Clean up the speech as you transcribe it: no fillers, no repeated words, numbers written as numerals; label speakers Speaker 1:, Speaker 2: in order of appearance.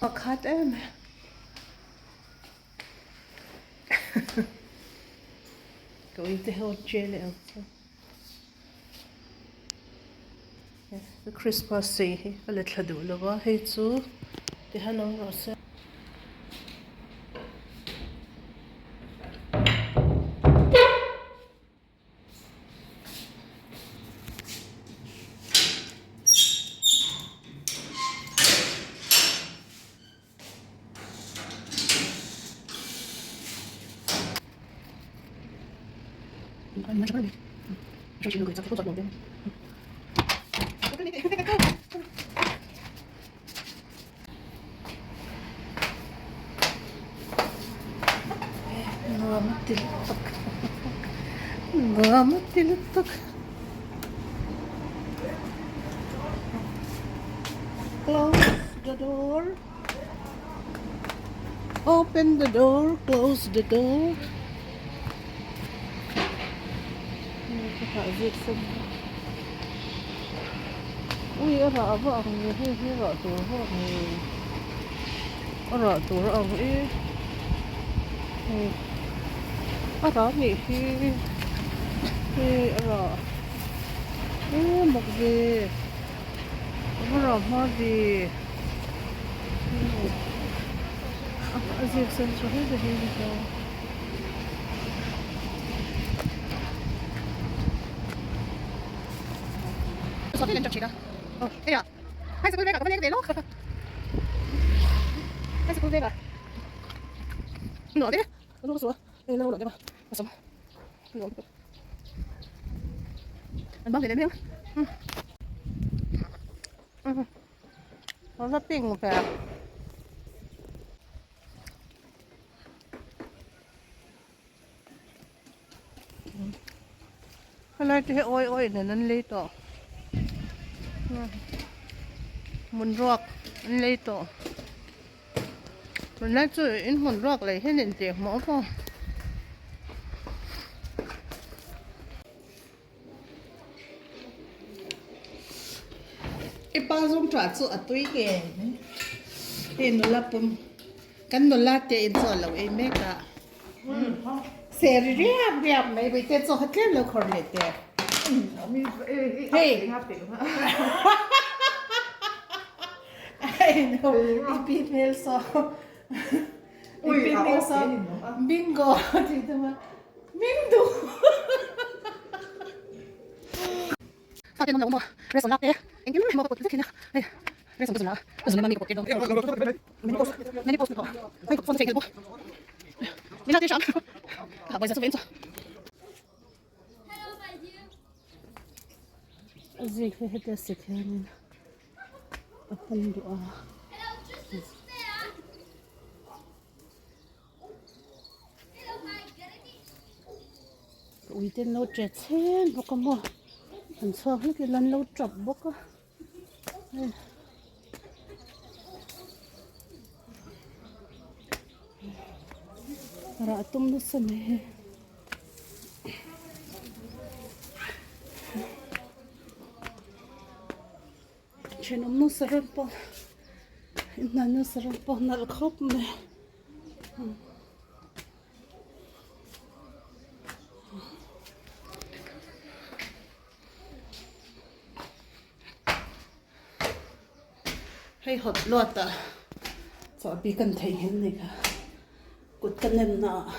Speaker 1: khát em. Cậu ý tới hôn chê lệ không? The Christmas hi a le thadu lawa hei chu ti hanong ro se anh nói cho nó đi cho chị người ta phẫu thuật đầu tiên غامض للطق close the door, open the door, close the door. Ui ở rọ vợ người hay rọ tổ vợ người ở rọ tổ rọ người ở rọ người khi ở rọ một gì ở rọ hoa gì ở gì xem cho hết rồi đi đâu sao thế lên chọc chị đó đây à hai school bag có vấn đề luôn hai school bag à nổi đấy nó xuống đây lâu rồi đấy mà sống nổi anh bóc để đấy miếng nó rất tinh một cái cái này thì ôi ôi này nó lấy to muốn ruột lấy to mình nói chuyện in muốn ruột lấy hết nền tiền mỏ không cái bao dung trả chỗ ở túi kề thì nó là bùm cái nó là tiền chỗ là em mấy cả xe riêng riêng mấy bây giờ chỗ hết cái là còn lại tiền hey I know ipinel so ipinel so bingo thì mà bingo sao tiền nó mua reson lắc thế anh kiếm mua một cái này reson cái nào reson mang đi một cái đâu mình post nó anh cũng phân phối được mình ra đi sáng à bây giờ số gì cái hết cái sự kiện này अपन दुआ ui tên lâu trẻ chen bốc cái mua hình xưa hết cái lần lâu chọc bốc á ra tum nó sân này chuyện ông nó sẽ rất bông nó sẽ rất bông nó khóc này hay hot lọt à cho bị cần thấy hình này cả cột cần em nọ